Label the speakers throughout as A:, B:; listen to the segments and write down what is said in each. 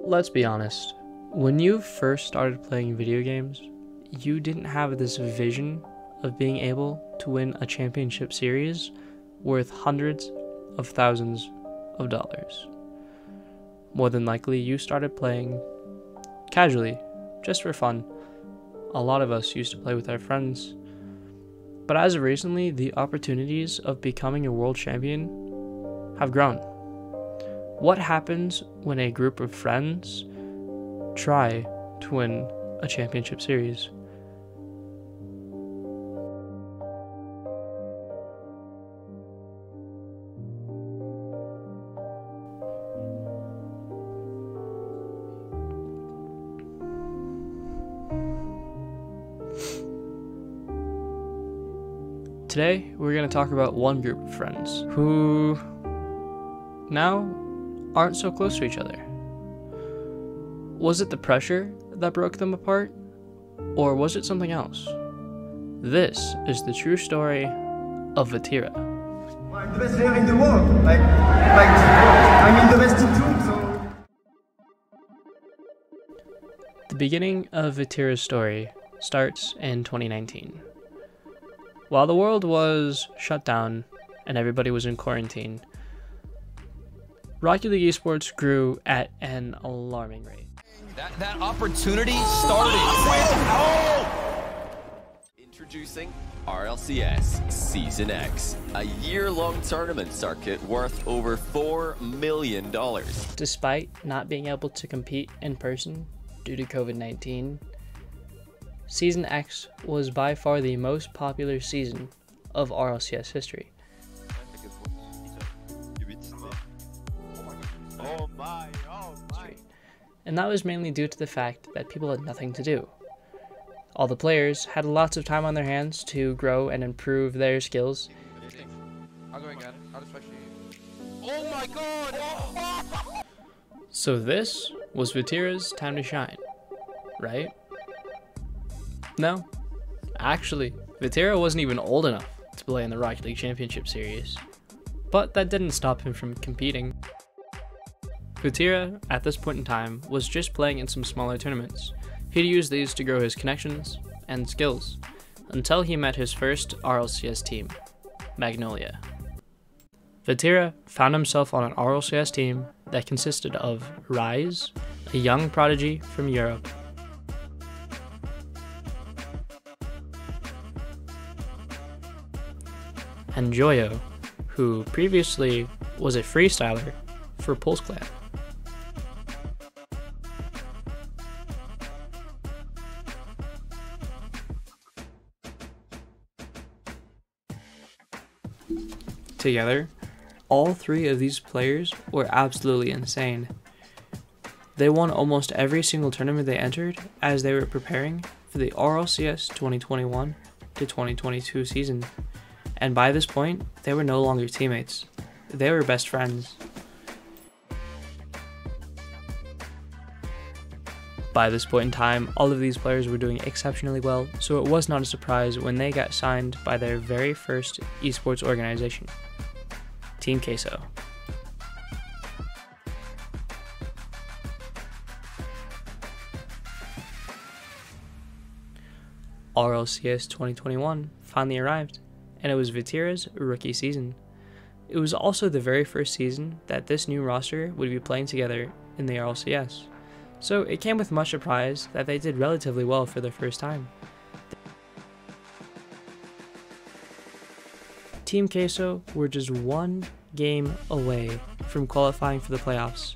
A: Let's be honest, when you first started playing video games, you didn't have this vision of being able to win a championship series worth hundreds of thousands of dollars. More than likely, you started playing casually, just for fun. A lot of us used to play with our friends. But as of recently, the opportunities of becoming a world champion have grown. What happens when a group of friends try to win a championship series? Today, we're going to talk about one group of friends who now aren't so close to each other. Was it the pressure that broke them apart, or was it something else? This is the true story of Vatira.
B: I'm the best player in the world. I'm in the best team too, so...
A: The beginning of Vatira's story starts in 2019. While the world was shut down and everybody was in quarantine, Rocket League Esports grew at an alarming rate.
C: That opportunity started with Introducing RLCS Season X, a year-long tournament circuit worth over $4 million.
A: Despite not being able to compete in person due to COVID-19, Season X was by far the most popular season of RLCS history. And that was mainly due to the fact that people had nothing to do. All the players had lots of time on their hands to grow and improve their skills.
D: I'll go again. I'll just actually... Oh my god!
A: So this was Vatira's time to shine, right? No. Actually, Vatira wasn't even old enough to play in the Rocket League Championship Series. But that didn't stop him from competing. Vatira, at this point in time, was just playing in some smaller tournaments. He'd use these to grow his connections and skills, until he met his first RLCS team, Magnolia. Vatira found himself on an RLCS team that consisted of Rise, a young prodigy from Europe, and Joyo, who previously was a freestyler for Pulse Clan. Together, all three of these players were absolutely insane. They won almost every single tournament they entered as they were preparing for the RLCS 2021 to 2022 season. And by this point, they were no longer teammates. They were best friends. By this point in time, all of these players were doing exceptionally well, so it was not a surprise when they got signed by their very first esports organization, Team Queso. RLCS 2021 finally arrived, and it was Vatira's rookie season. It was also the very first season that this new roster would be playing together in the RLCS, so it came with much surprise that they did relatively well for their first time. Team Queso were just one game away from qualifying for the playoffs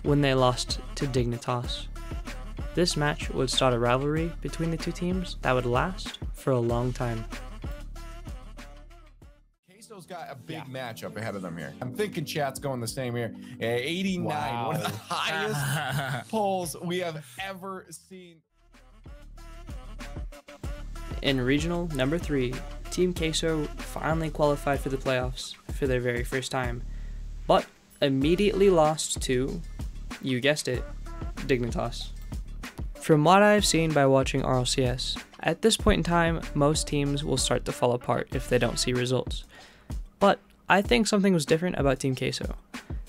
A: when they lost to Dignitas. This match would start a rivalry between the two teams that would last for a long time.
E: Queso's got a big matchup ahead of them here. I'm thinking chat's going the same here. 89, one of the highest polls we have ever seen.
A: In regional number 3, Team Queso finally qualified for the playoffs for their very first time, but immediately lost to, you guessed it, Dignitas. From what I've seen by watching RLCS, at this point in time, most teams will start to fall apart if they don't see results. But I think something was different about Team Queso.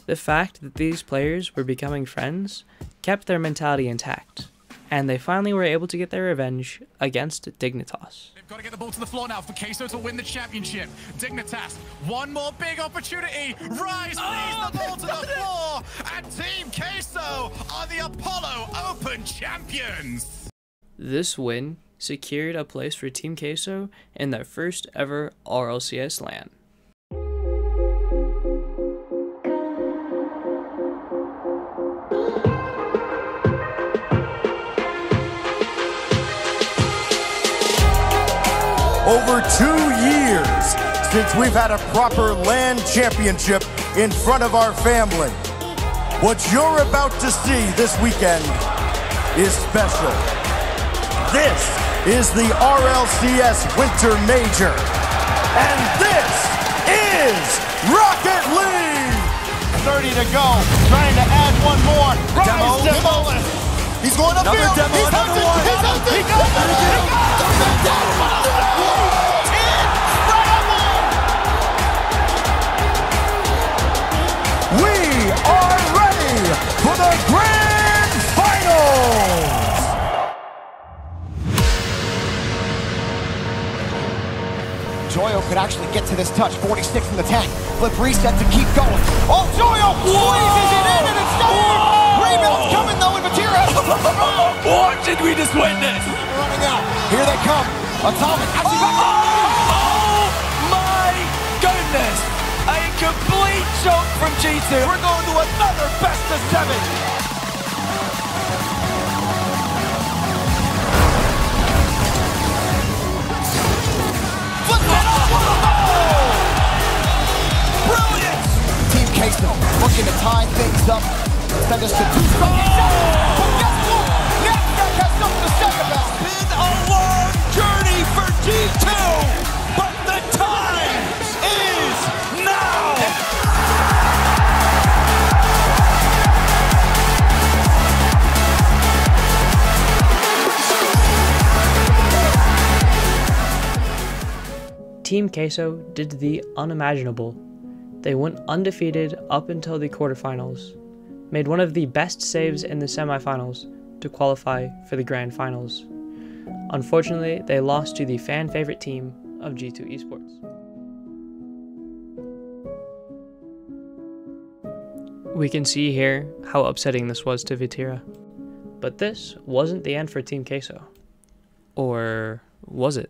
A: The fact that these players were becoming friends kept their mentality intact, and they finally were able to get their revenge against Dignitas.
F: They've got to get the ball to the floor now for Queso to win the championship. Dignitas, one more big opportunity. Rise leads the ball to the floor, and Team Queso are the Apollo Open champions.
A: This win secured a place for Team Queso in their first ever RLCS LAN.
G: Over 2 years since we've had a proper LAN championship in front of our family. What you're about to see this weekend is special. This is the RLCS Winter Major. And this is Rocket League! 30 to go, trying to add one more. Demo. He's going upfield. He's hunting. He's hunting. He goes. We are ready for the grand finals!
H: Joyo could actually get to this touch. 46 in the tank. Flip reset to keep going. Oh, Joyo squeezes it in and it's done! Rebound's coming though, and Vatira.
C: What did we just witness?
H: Running out. Here they come. Atomic actually back.
C: Oh my goodness! A complete shock from G2. We're going to another best of 7.
H: Brilliant! Team Queso looking to tie things up. Send us to 2 strong. But guess what? NASDAQ has something to say about it.
C: It's been a long journey for G2, but the time is now!
A: Team Queso did the unimaginable. They went undefeated up until the quarterfinals, made one of the best saves in the semifinals to qualify for the grand finals. Unfortunately, they lost to the fan-favorite team of G2 Esports. We can see here how upsetting this was to Vatira. But this wasn't the end for Team Queso. Or was it?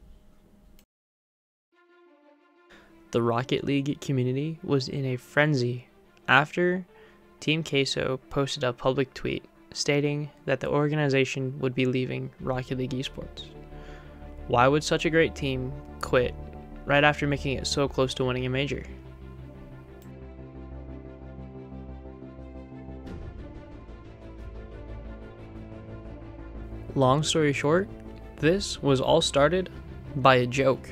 A: The Rocket League community was in a frenzy after Team Queso posted a public tweet stating that the organization would be leaving Rocket League Esports. Why would such a great team quit right after making it so close to winning a major? Long story short, this was all started by a joke.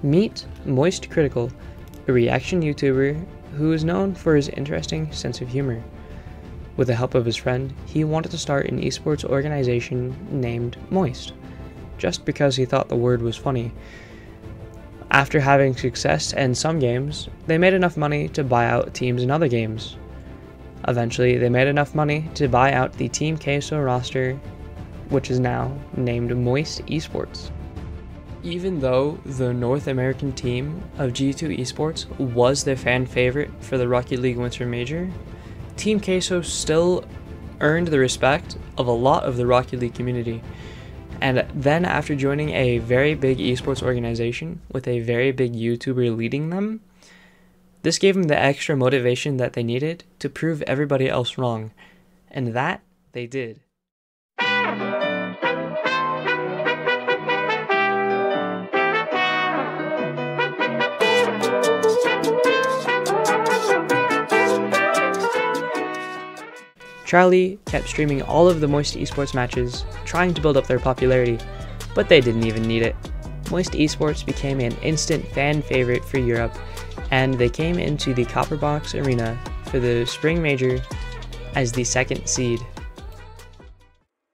A: Meet Moist Critical, a reaction YouTuber who is known for his interesting sense of humor. With the help of his friend, he wanted to start an esports organization named Moist, just because he thought the word was funny. After having success in some games, they made enough money to buy out teams in other games. Eventually, they made enough money to buy out the Team Queso roster, which is now named Moist Esports. Even though the North American team of G2 Esports was the fan favorite for the Rocket League Winter Major, Team Queso still earned the respect of a lot of the Rocket League community. And then after joining a very big esports organization with a very big YouTuber leading them, this gave them the extra motivation that they needed to prove everybody else wrong. And that they did. Charlie kept streaming all of the Moist Esports matches, trying to build up their popularity, but they didn't even need it. Moist Esports became an instant fan favorite for Europe, and they came into the Copper Box Arena for the Spring Major as the 2nd seed.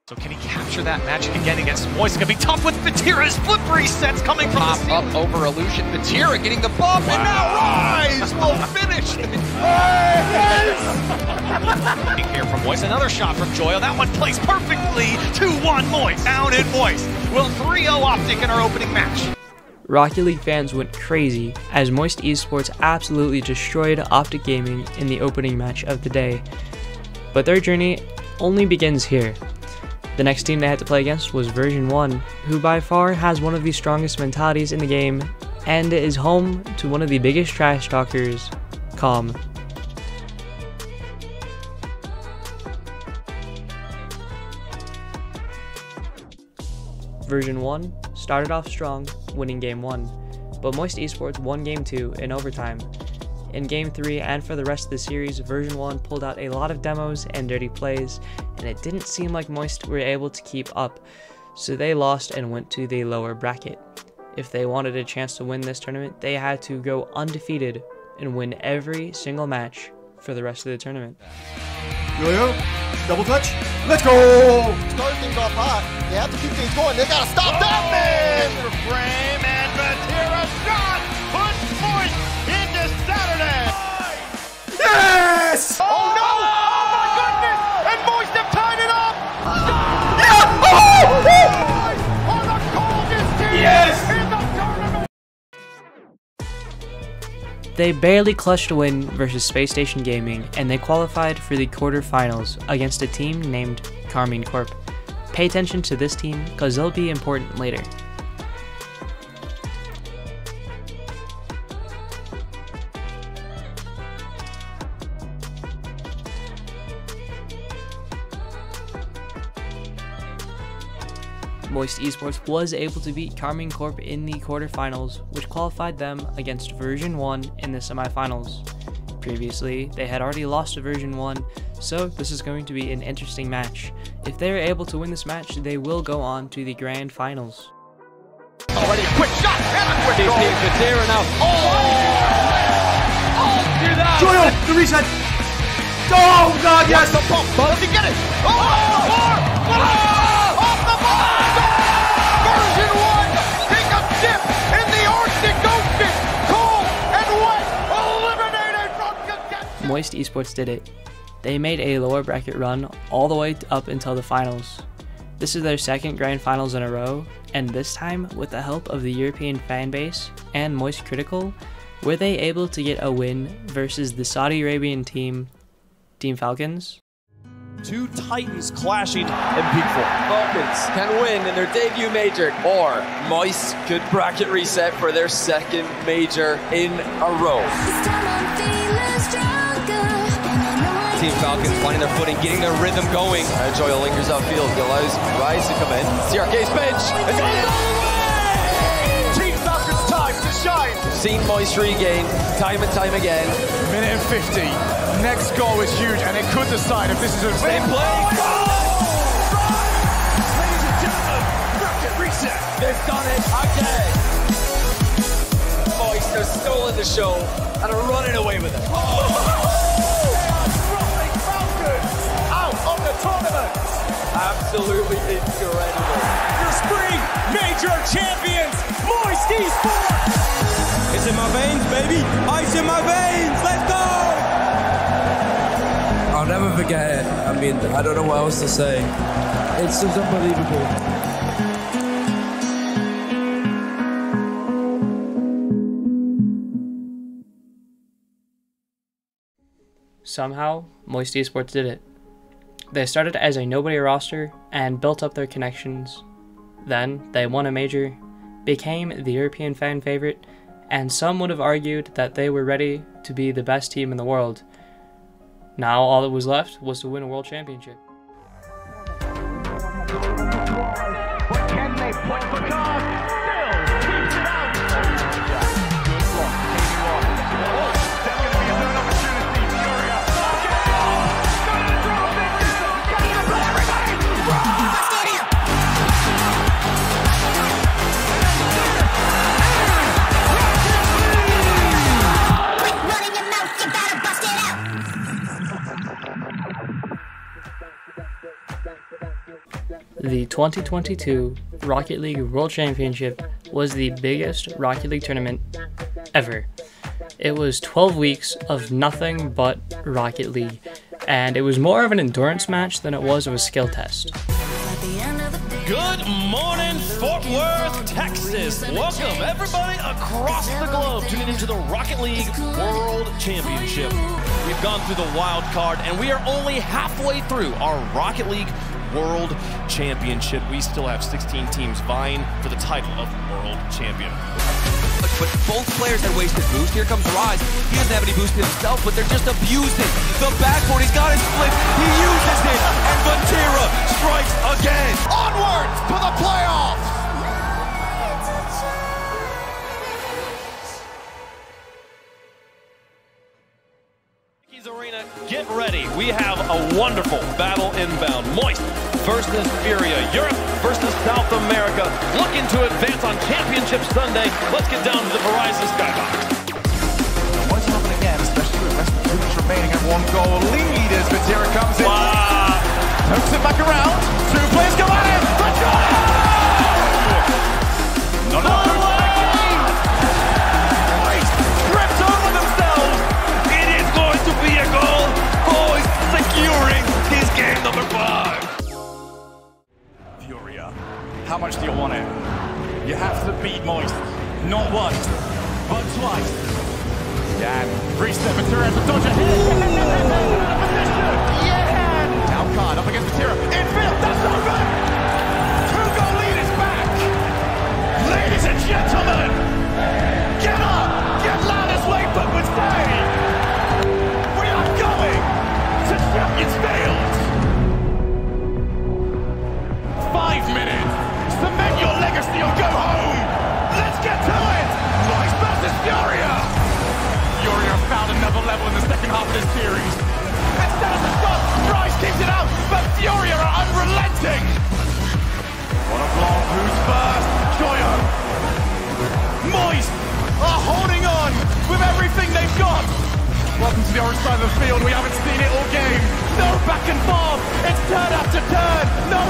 F: So can he capture that match again against Moist? It's going to be tough with
I: Vatira's flip resets coming from
D: Pop up over Illusion. Vatira getting the bump, and now Rise will finish it.
I: Here from Moist, another shot from Joyo. That one plays perfectly. 2-1 Moist. Down in Moist. Will 3-0 Optic in our opening match.
A: Rocket League fans went crazy as Moist Esports absolutely destroyed Optic Gaming in the opening match of the day. But their journey only begins here. The next team they had to play against was Version 1, who by far has one of the strongest mentalities in the game and is home to one of the biggest trash talkers, Calm. Version 1 started off strong, winning Game 1, but Moist Esports won Game 2 in overtime. In Game 3 and for the rest of the series, Version 1 pulled out a lot of demos and dirty plays, and it didn't seem like Moist were able to keep up, so they lost and went to the lower bracket. If they wanted a chance to win this tournament, they had to go undefeated and win every single match for the rest of the tournament.
B: Yo-yo, double touch, let's go!
H: Starting things off hot. They have to keep things going. They gotta stop that man!
I: Frame and Vatira shot puts Moist into Saturday.
B: Yes!
I: Oh no! Oh my goodness! And Moist have tied it up! On the coldest team in the tournament!
A: They barely clutched a win versus Space Station Gaming, and they qualified for the quarterfinals against a team named Carmine Corp. Pay attention to this team, cause they'll be important later. Moist Esports was able to beat Carmine Corp in the quarterfinals, which qualified them against Version 1 in the semifinals. Previously, they had already lost to Version 1, so this is going to be an interesting match. If they are able to win this match, they will go on to the grand finals.
I: Already a quick shot and a quick goal.
D: Vatira now. Do that.
B: Joyo, the reset! Oh god, yes!
I: The bump. Does he get it? Off the ball! Version 1 take a dip in the Arctic Ocean. Cold and wet, eliminated from contention.
A: Moist Esports did it. They made a lower bracket run all the way up until the finals. This is their second grand finals in a row, and this time, with the help of the European fanbase and Moist Critical, were they able to get a win versus the Saudi Arabian team, Team Falcons.
J: Two titans clashing in Peak 4.
K: Falcons can win in their debut major, or Moist could bracket reset for their second major in a row. Team Falcons finding their footing, getting their rhythm going. Joyo lingers upfield, he allows Rise to come in. CRK's bench.
I: Team Falcons time to shine.
K: Seen Moist regain time and time again.
I: Minute and 50. Next goal is huge, and it could decide if this is a
K: Same play.
I: Ladies and gentlemen, bracket reset.
K: They've done it again. Moist have stolen the show and are running away with it.
I: Out of the tournament.
K: Absolutely incredible.
J: Your spring major champions, Moist Esports!
L: It's in my veins, baby. Ice in my veins. Let's go! I'll never forget it. I mean, I don't know what else to say. It's just unbelievable.
A: Somehow, Moist Esports did it. They started as a nobody roster and built up their connections. Then, they won a major, became the European fan favorite, and some would have argued that they were ready to be the best team in the world. Now all that was left was to win a world championship.
I: Can they put the gun? Still keeps it out. Good block. That's going to be a third opportunity. Furia. Gonna drop it. Gonna play everybody.
A: The 2022 Rocket League World Championship was the biggest Rocket League tournament ever. It was 12 weeks of nothing but Rocket League, and it was more of an endurance match than it was of a skill test.
J: Good morning, Fort Worth, Texas. Welcome, everybody across the globe, tuning into the Rocket League World Championship. We've gone through the wild card, and we are only halfway through our Rocket League World Championship. We still have 16 teams vying for the title of World Champion.
K: But both players had wasted boost. Here comes Rise. He doesn't have any boost himself, but they're just abusing the backboard. He's got his split. He uses it, and Vatira strikes again.
H: Onwards to the playoffs!
J: Arena, get ready. We have a wonderful battle inbound. Moist versus Furia. Europe versus South America. Looking to advance on Championship Sunday. Let's get down to the Verizon Skybox.
H: What's happening again, especially with the rest of the minutes remaining and one goal lead as Vatira comes in. Hooks it back around. Two players go at it. Not enough.
J: Tripped over themselves. It is going to be a goal. Boys securing his game number 5.
F: Furia, how much do you want it? You have to beat Moist. Not once, but twice.
H: Yan.
F: Reset Vatira has a dodge ahead.
H: Yan. Now Khan up against Vatira. Infield, that's open. 2-goal lead is back.
F: Ladies and gentlemen,
H: Get up. Get loud as Lakewood would say. We are going to Champions Field.
F: 5 minutes. Cement your legacy or go home.
H: Let's get to it. Moist versus Furia.
F: Furia found another level in the second half of this series.
H: Instead of the shot, Rice keeps it out, but Furia are unrelenting.
F: What a block. Who's first? Joyo.
H: Moist are holding on with everything they've got.
F: Welcome to the orange side of the field. We haven't seen it all game.
H: No back and forth. It's turn after turn. No.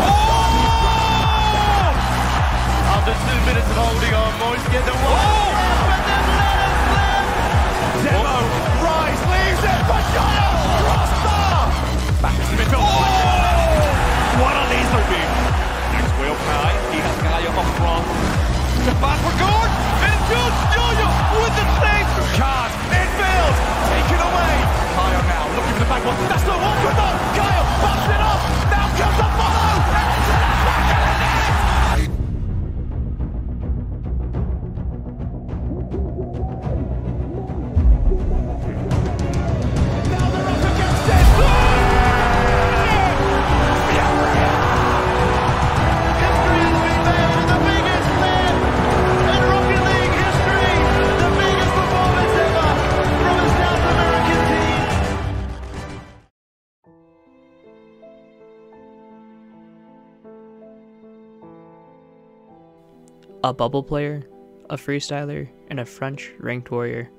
H: After 2 minutes of holding on, Moist get the one. Demo. Rise leaves it. Pachano. Crossbar.
F: Back into the middle. What a laser beam. Next wheel Kai. He has Gaia up front.
H: Step back for Gord. Infield. Yo-yo with the save. Card. Infield. Taken away.
F: Kyle now looking for the back one.
H: That's the one for them. Kyle pops it off. Now comes the follow. And it's in the back of the net. Now they're up against it. History has been made. The biggest win in Rocket League history. The biggest performance ever from a South American team.
A: A bubble player, a freestyler, and a French ranked warrior.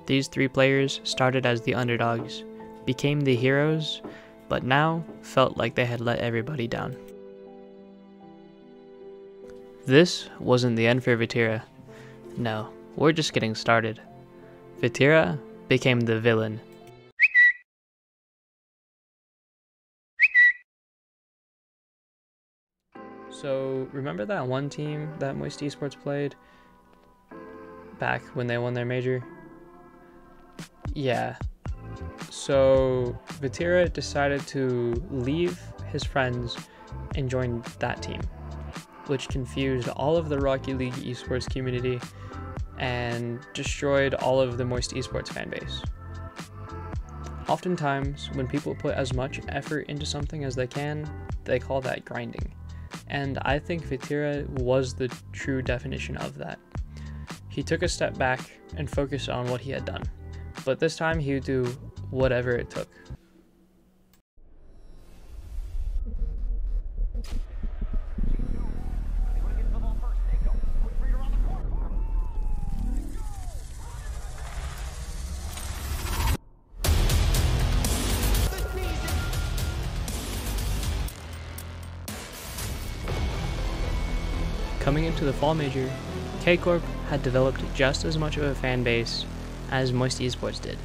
A: These 3 players started as the underdogs, became the heroes, but now felt like they had let everybody down. This wasn't the end for Vatira. No, we're just getting started. Vatira became the villain. So, remember that one team that Moist Esports played back when they won their major? Yeah. So, Vatira decided to leave his friends and join that team, which confused all of the Rocket League Esports community and destroyed all of the Moist Esports fanbase. Oftentimes, when people put as much effort into something as they can, they call that grinding. And I think Vatira was the true definition of that. He took a step back and focused on what he had done, but this time he would do whatever it took. Coming into the Fall Major, K-Corp had developed just as much of a fan base as Moist Esports did.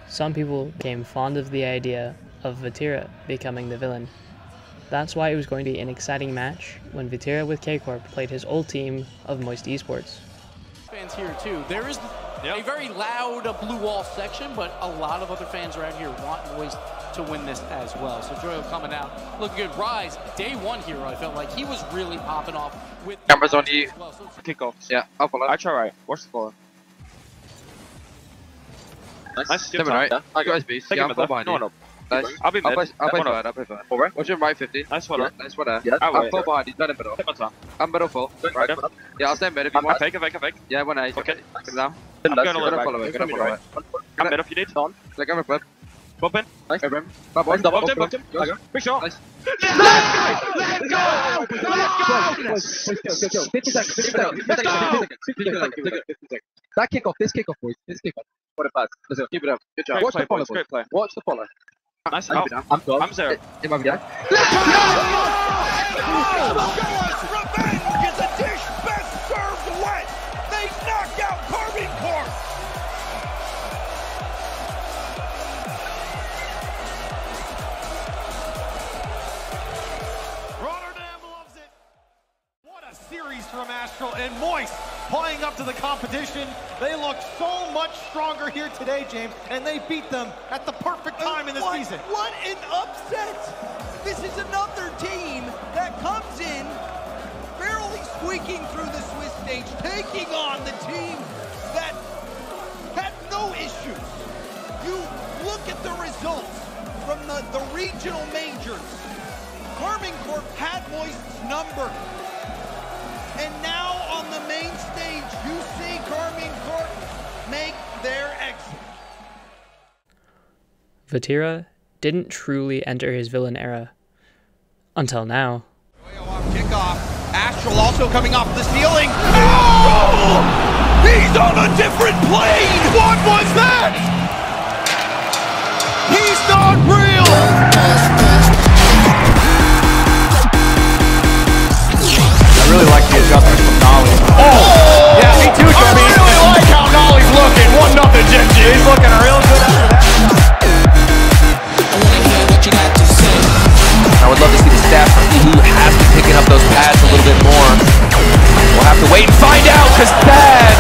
A: Some people became fond of the idea of Vatira becoming the villain. That's why it was going to be an exciting match when Vatira with K-Corp played his old team of Moist Esports.
M: Fans here too. There is a very loud blue wall section, but a lot of other fans around here want Moist to win this as well. So Joyo coming out, looking good. Rise, day one hero, I felt like he was really popping off with
D: Cameras on you.
M: Well, so
D: Kickoff. Yeah, I'll follow. I try right. Watch the follow. Nice. Never right. I got his beast. Yeah, I'm behind you. Nice. I'll be mid. I'll play third. I'll play third. Alright. Watch him right 50. Nice one. Nice one there. Yeah. I'm full behind. He's done in middle. I'm middle full. Right. Yeah, I'll stay mid if you want. Fake. Yeah, 1A. Okay. Get it down. I'm going to follow it. I'm mid if you need. On. Like I'm a flip. Bump in. Nice. Bad boy. Bumped him. Big shot. Nice. Let's go! That kickoff, this kickoff, boys. This kickoff. What a pass. Let's go. Keep it up. Good job. Watch the follow. Great play. Watch the follow. Nice. I'm zero. In my video. Let's go!
C: Revenge is a dish best served wet. They knocked out Carbon Corp. Rotterdam loves it. What a series from Astral and Moist. Playing up to the competition. They look so much stronger here today, James, and they beat them at the perfect time in the season.
N: What an upset! This is another team that comes in barely squeaking through the Swiss stage, taking on the team that had no issues. You look at the results from the regional majors. Carbon Corp had Moist's number. And now on the main stage, you see Carbon Corp make their exit.
A: Vatira didn't truly enter his villain era. Until now.
C: Kickoff. Astral also coming off the ceiling. Oh! He's on a different plane! What was that? He's not real!
O: I really like the adjustment from Nolly. Oh! Yeah, me too, Johnny. I really like how Nolly's looking. 1-0 GG. He's looking real good after that.
K: I would love to see the stats from who has been picking up those pads a little bit more. We'll have to wait and find out, because Thad,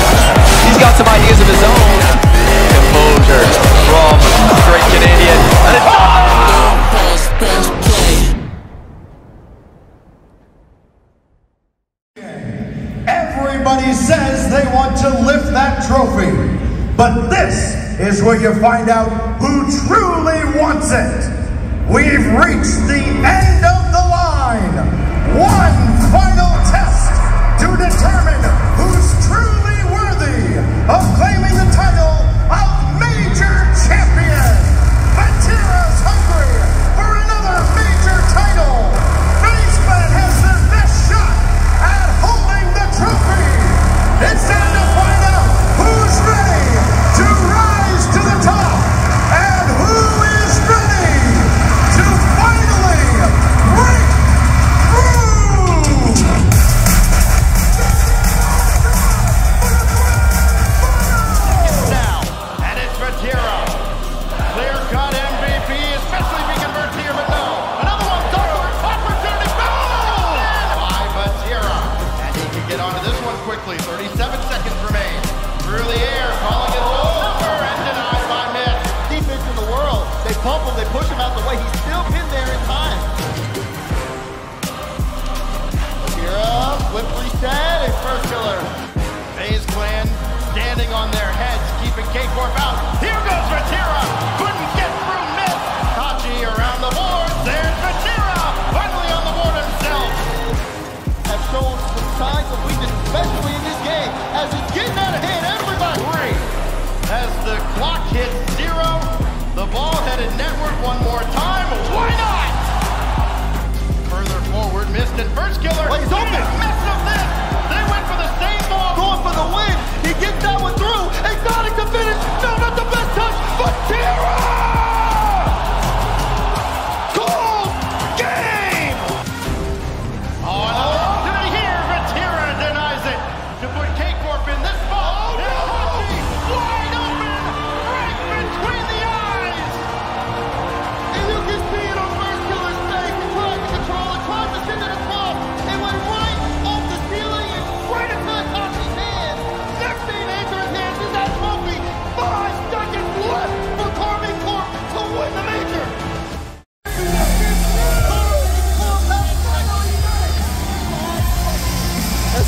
K: he's got some ideas of his own. Composure from straight Canadian.
G: Everybody says they want to lift that trophy, but this is where you find out who truly wants it. We've reached the end of the line. One final test to determine who's truly worthy of claiming the title of Major Champion. Vatira's hungry for another major title. Faceman has their best shot at holding the trophy. It's time to find out who's ready to rise to the top and who is ready to finally break through.
C: Now, and it's Vatira. Clear-cut MVP, especially if he converts here, but no. Another one, Dark opportunity, boom! By Vatira. And he can get onto this one quickly. 37 seconds remain. Through the air, calling it over and denied by Mitt. Defense in the world. They pump him, they push him out the way. He's still pinned there in time. Vatira, flip reset, his first killer. FaZe Clan standing on their heads, keeping K-Corp out. Here goes Vatira. Couldn't get through Mitt. Tachi around the board. There's Vatira. Finally on the board himself. Have shown some signs of weakness, especially in this game. As it's getting out of hand, everybody. As the clock hits 0, the ball headed network one more time. Why not? Further forward, missed it. First killer. Well, he's open. Messed up this. They went for the same ball. Going for the win. He gets that one through. Exotic to finish. No, not the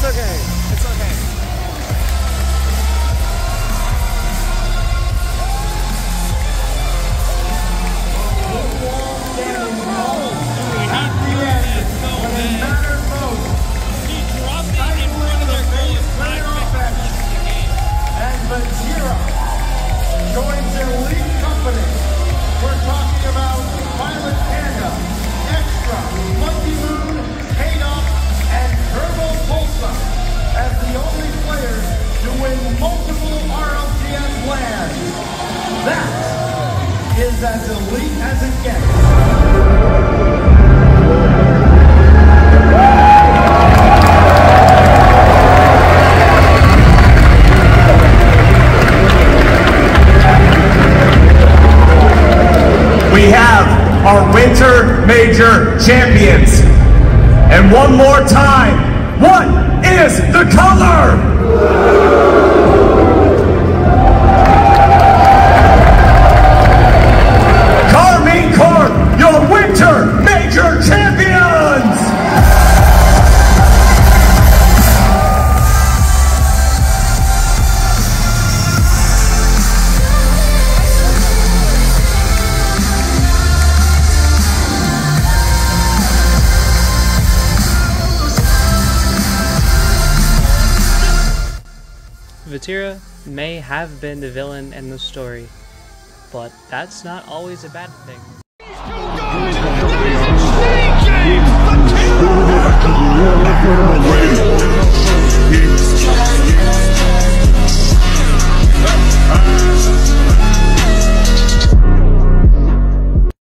O: It's okay. It's okay.
G: Vatira joins elite company. We're talking about Pilot Panda, Extra, Monkey Moon, K-Dot, and Turbo Pulsa as the only players to win multiple RLCS lands. That is as elite as it gets.
P: We have our Winter Major champions. And one more time, what is the color? Carmine Corp, your Winter Major champions!
A: Vatira may have been the villain in the story, but that's not always a bad thing.
I: Vatira!